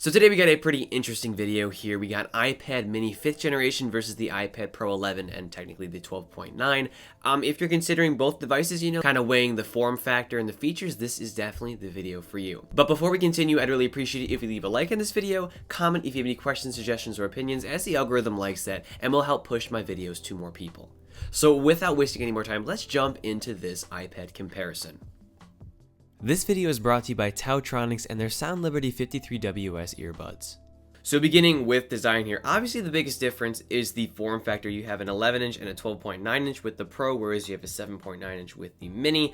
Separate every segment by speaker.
Speaker 1: So today we got a pretty interesting video here. We got iPad mini 5th generation versus the iPad Pro 11 and technically the 12.9. If you're considering both devices, kind of weighing the form factor and the features, this is definitely the video for you. But before we continue, I'd really appreciate it if you leave a like on this video, comment if you have any questions, suggestions, or opinions, as the algorithm likes that, and will help push my videos to more people. So without wasting any more time, let's jump into this iPad comparison. This video is brought to you by Tautronics and their Sound Liberty 53WS earbuds. So beginning with design here, obviously the biggest difference is the form factor. You have an 11-inch and a 12.9-inch with the Pro, whereas you have a 7.9-inch with the Mini.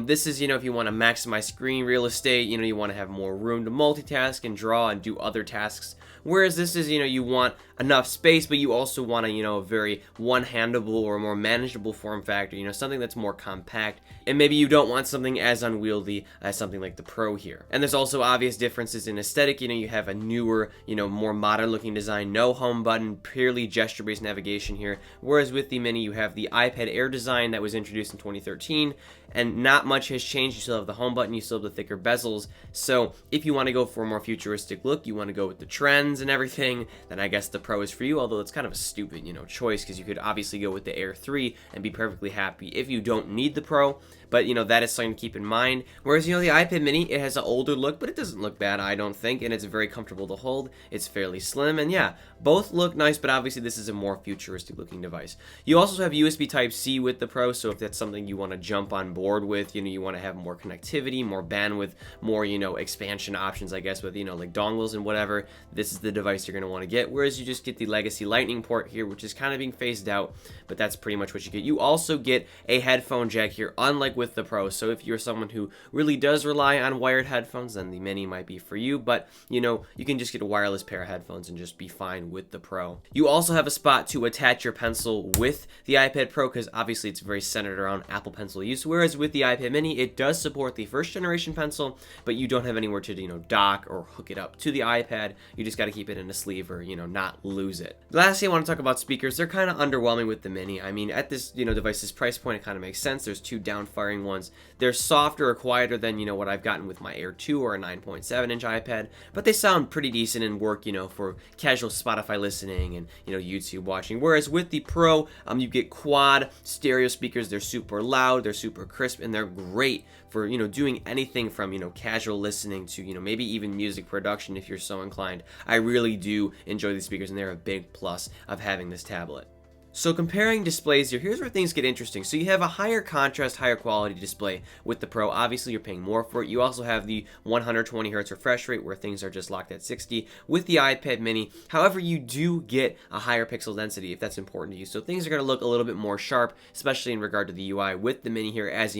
Speaker 1: This is, if you want to maximize screen real estate, you want to have more room to multitask and draw and do other tasks. Whereas this is, you want enough space, but you also want a, very one-handable or more manageable form factor, something that's more compact. And maybe you don't want something as unwieldy as something like the Pro here. And there's also obvious differences in aesthetic. You have a newer, more modern looking design, no home button, purely gesture-based navigation here. Whereas with the Mini, you have the iPad Air design that was introduced in 2013, and not much has changed. You still have the home button, you still have the thicker bezels. So if you want to go for a more futuristic look, you want to go with the trends and everything, then I guess the Pro is for you, although it's kind of a stupid, choice, because you could obviously go with the Air 3 and be perfectly happy if you don't need the Pro. But, that is something to keep in mind. Whereas, the iPad mini, it has an older look, but it doesn't look bad, I don't think, and it's very comfortable to hold. It's fairly slim, and yeah, both look nice, but obviously this is a more futuristic looking device. You also have USB Type-C with the Pro, so if that's something you want to jump on board with, you want to have more connectivity, more bandwidth, more, expansion options, I guess, with, like dongles and whatever, this is the device you're going to want to get. Whereas you just get the legacy Lightning port here, which is kind of being phased out, but that's pretty much what you get. You also get a headphone jack here, unlike with the Pro. So if you're someone who really does rely on wired headphones, then the Mini might be for you. But, you can just get a wireless pair of headphones and just be fine with the Pro. You also have a spot to attach your pencil with the iPad Pro, because obviously it's very centered around Apple Pencil use. Whereas with the iPad Mini, it does support the first generation pencil, but you don't have anywhere to, dock or hook it up to the iPad. You just got to keep it in a sleeve or, not lose it. Lastly, I want to talk about speakers. They're kind of underwhelming with the Mini. I mean, at this, device's price point, it kind of makes sense. There's two down-firing ones. They're softer or quieter than, what I've gotten with my Air 2 or a 9.7-inch iPad, but they sound pretty decent and work, for casual Spotify listening and, YouTube watching. Whereas with the Pro, you get quad stereo speakers. They're super loud, they're super crisp, and they're great for, doing anything from, casual listening to, maybe even music production if you're so inclined. I really do enjoy these speakers, and they're a big plus of having this tablet. So comparing displays here, here's where things get interesting. So you have a higher contrast, higher quality display with the Pro. Obviously, you're paying more for it. You also have the 120 Hz refresh rate where things are just locked at 60 with the iPad mini. However, you do get a higher pixel density if that's important to you. So things are going to look a little bit more sharp, especially in regard to the UI with the mini here, as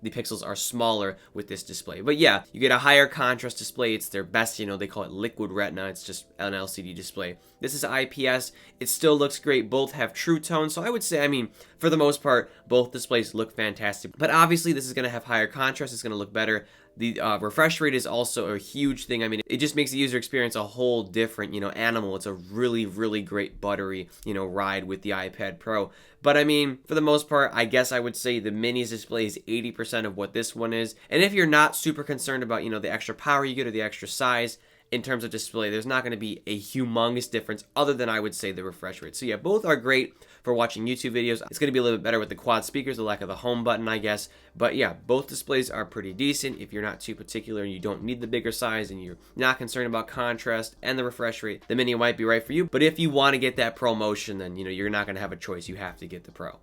Speaker 1: the pixels are smaller with this display. But yeah, you get a higher contrast display. It's their best, they call it liquid retina. It's just an LCD display. This is IPS. It still looks great. Both have true tone. So I would say, for the most part, both displays look fantastic. But obviously, this is going to have higher contrast. It's going to look better. The refresh rate is also a huge thing. It just makes the user experience a whole different, animal. It's a really, really great buttery, ride with the iPad Pro. But for the most part, I guess I would say the Mini's display is 80% of what this one is. And if you're not super concerned about, the extra power you get or the extra size, in terms of display, there's not going to be a humongous difference other than, I would say, the refresh rate. So yeah, both are great for watching YouTube videos. It's going to be a little bit better with the quad speakers, the lack of the home button, I guess. But yeah, both displays are pretty decent if you're not too particular and you don't need the bigger size and you're not concerned about contrast and the refresh rate. The Mini might be right for you. But if you want to get that Pro motion, then, you're not going to have a choice. You have to get the Pro.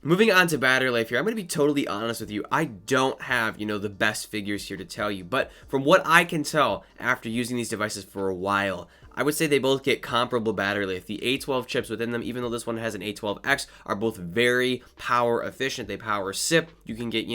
Speaker 1: Moving on to battery life here, I'm going to be totally honest with you. I don't have, the best figures here to tell you, but from what I can tell after using these devices for a while, I would say they both get comparable battery life. The A12 chips within them, even though this one has an A12X, are both very power efficient. They power SIP. You can get,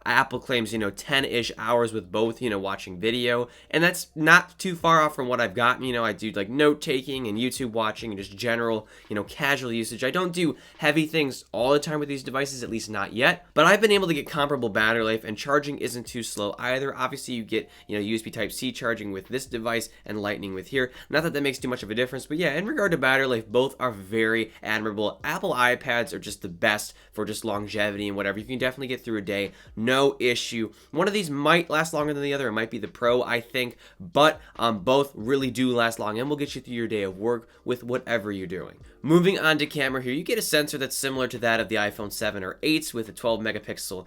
Speaker 1: Apple claims, 10-ish hours with both, watching video. And that's not too far off from what I've gotten. I do like note taking and YouTube watching and just general, casual usage. I don't do heavy things all the time with these devices, at least not yet. But I've been able to get comparable battery life, and charging isn't too slow either. Obviously, you get, USB Type-C charging with this device and Lightning with here. And Not that that makes too much of a difference, but yeah, in regard to battery life, both are very admirable. Apple iPads are just the best for just longevity and whatever. You can definitely get through a day, no issue. One of these might last longer than the other. It might be the Pro, I think, but both really do last long and will get you through your day of work with whatever you're doing. Moving on to camera here, you get a sensor that's similar to that of the iPhone 7 or 8 with a 12 megapixel,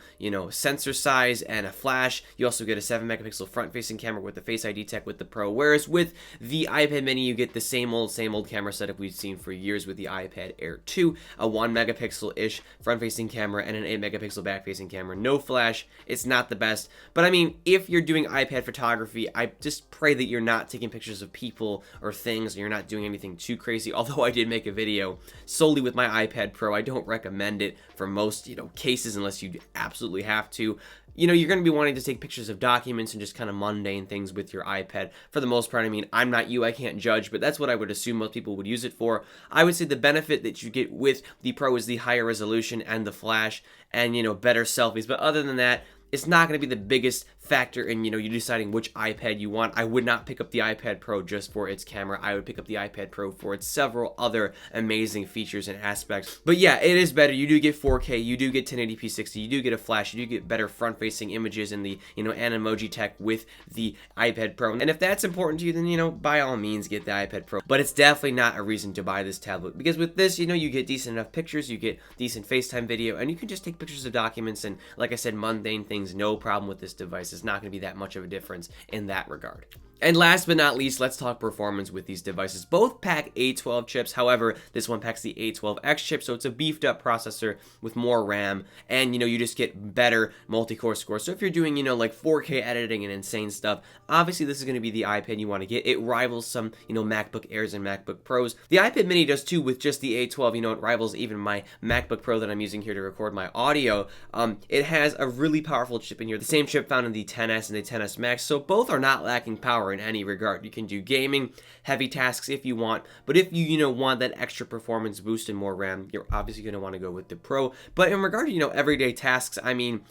Speaker 1: sensor size and a flash. You also get a 7 megapixel front-facing camera with the Face ID tech with the Pro, whereas with the iPad mini, you get the same old camera setup we've seen for years with the iPad Air 2, a 1 megapixel-ish front-facing camera and an 8 megapixel back-facing camera. No flash, it's not the best, but I mean, if you're doing iPad photography, I just pray that you're not taking pictures of people or things, and you're not doing anything too crazy, although I did make a video solely with my iPad Pro. I don't recommend it for most, cases unless you absolutely have to. You're going to be wanting to take pictures of documents and just kind of mundane things with your iPad. For the most part, I mean, I'm not you, I can't judge, but that's what I would assume most people would use it for. I would say the benefit that you get with the Pro is the higher resolution and the flash and, better selfies. But other than that, it's not going to be the biggest factor in, you deciding which iPad you want. I would not pick up the iPad Pro just for its camera. I would pick up the iPad Pro for its several other amazing features and aspects. But yeah, it is better. You do get 4K, you do get 1080p 60, you do get a flash, you do get better front-facing images and the, Animoji tech with the iPad Pro. And if that's important to you, then, by all means, get the iPad Pro. But it's definitely not a reason to buy this tablet, because with this, you get decent enough pictures, you get decent FaceTime video, and you can just take pictures of documents and, like I said, mundane things. No problem with this device. It's not going to be that much of a difference in that regard. And last but not least, let's talk performance with these devices. Both pack A12 chips. However, this one packs the A12X chip, so it's a beefed up processor with more RAM, and you just get better multi-core scores. So if you're doing like 4K editing and insane stuff, obviously this is going to be the iPad you want to get. It rivals some MacBook Airs and MacBook Pros. The iPad mini does too with just the A12. It rivals even my MacBook Pro that I'm using here to record my audio. It has a really powerful chip in here, the same chip found in the XS and the XS Max, so both are not lacking power in any regard. You can do gaming, heavy tasks if you want, but if you want that extra performance boost and more RAM, you're obviously going to want to go with the Pro. But in regard to everyday tasks, I mean,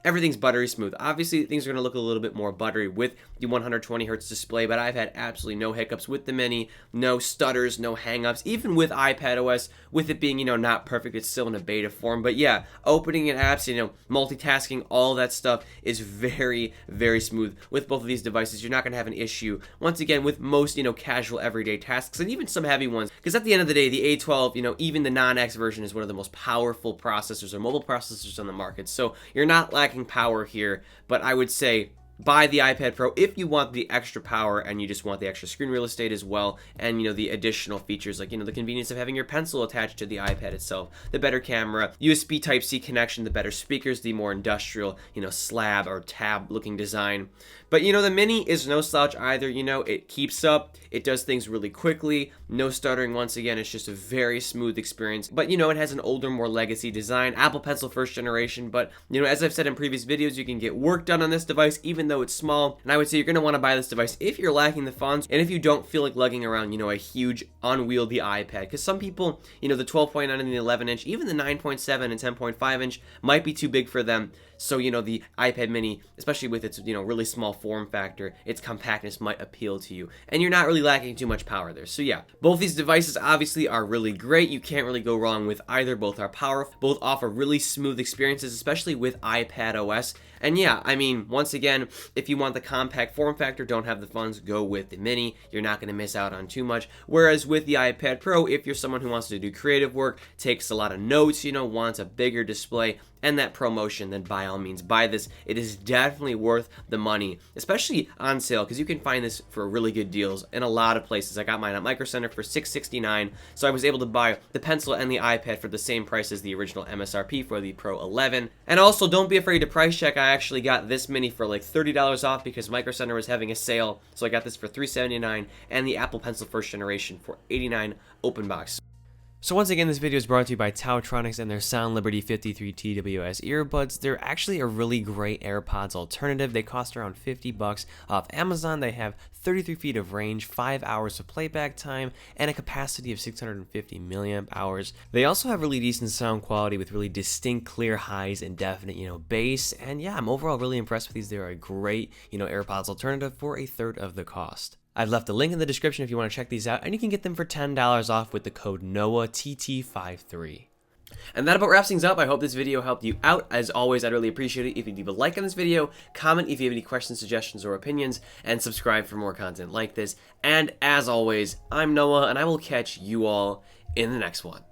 Speaker 1: everything's buttery smooth. Obviously, things are going to look a little bit more buttery with the 120 hertz display, but I've had absolutely no hiccups with the Mini, no stutters, no hangups, even with iPadOS, with it being, not perfect, it's still in a beta form. But yeah, opening in apps, multitasking, all that stuff is very, very smooth with both of these devices. You're not going to have an issue, once again, with most, casual everyday tasks, and even some heavy ones, because at the end of the day, the A12, even the non-X version is one of the most powerful processors or mobile processors on the market, so you're not lacking power here, but I would say buy the iPad Pro if you want the extra power and you just want the extra screen real estate as well, and the additional features like the convenience of having your pencil attached to the iPad itself, the better camera, USB Type-C connection, the better speakers, the more industrial slab or tab looking design. But the Mini is no slouch either. It keeps up, it does things really quickly, no stuttering. Once again, it's just a very smooth experience. But it has an older, more legacy design, Apple Pencil first generation. But as I've said in previous videos, you can get work done on this device even though it's small. And I would say you're going to want to buy this device if you're lacking the funds and if you don't feel like lugging around a huge unwieldy iPad. Because some people, the 12.9 and the 11-inch, even the 9.7 and 10.5-inch might be too big for them. So, the iPad mini, especially with its, really small form factor, its compactness might appeal to you. And you're not really lacking too much power there. So yeah, both these devices obviously are really great. You can't really go wrong with either. Both are powerful. Both offer really smooth experiences, especially with iPadOS. And yeah, I mean, once again, if you want the compact form factor, don't have the funds, go with the Mini. You're not going to miss out on too much. Whereas with the iPad Pro, if you're someone who wants to do creative work, takes a lot of notes, wants a bigger display, and that ProMotion, then by all means buy this. It is definitely worth the money, especially on sale, because you can find this for really good deals in a lot of places. I got mine at Micro Center for $669, so I was able to buy the pencil and the iPad for the same price as the original MSRP for the Pro 11. And also, don't be afraid to price check. I actually got this Mini for like $30 off because Micro Center was having a sale, so I got this for $379, and the Apple Pencil first generation for $89 open box. So once again, this video is brought to you by Tautronics and their Sound Liberty 53 TWS earbuds. They're actually a really great AirPods alternative. They cost around $50 off Amazon. They have 33 feet of range, 5 hours of playback time, and a capacity of 650 milliamp hours. They also have really decent sound quality with really distinct, clear highs and definite, bass. And yeah, I'm overall really impressed with these. They're a great, AirPods alternative for a third of the cost. I've left a link in the description if you want to check these out, and you can get them for $10 off with the code NOAHTT53. And that about wraps things up. I hope this video helped you out. As always, I'd really appreciate it if you leave a like on this video, comment if you have any questions, suggestions, or opinions, and subscribe for more content like this. And as always, I'm Noah, and I will catch you all in the next one.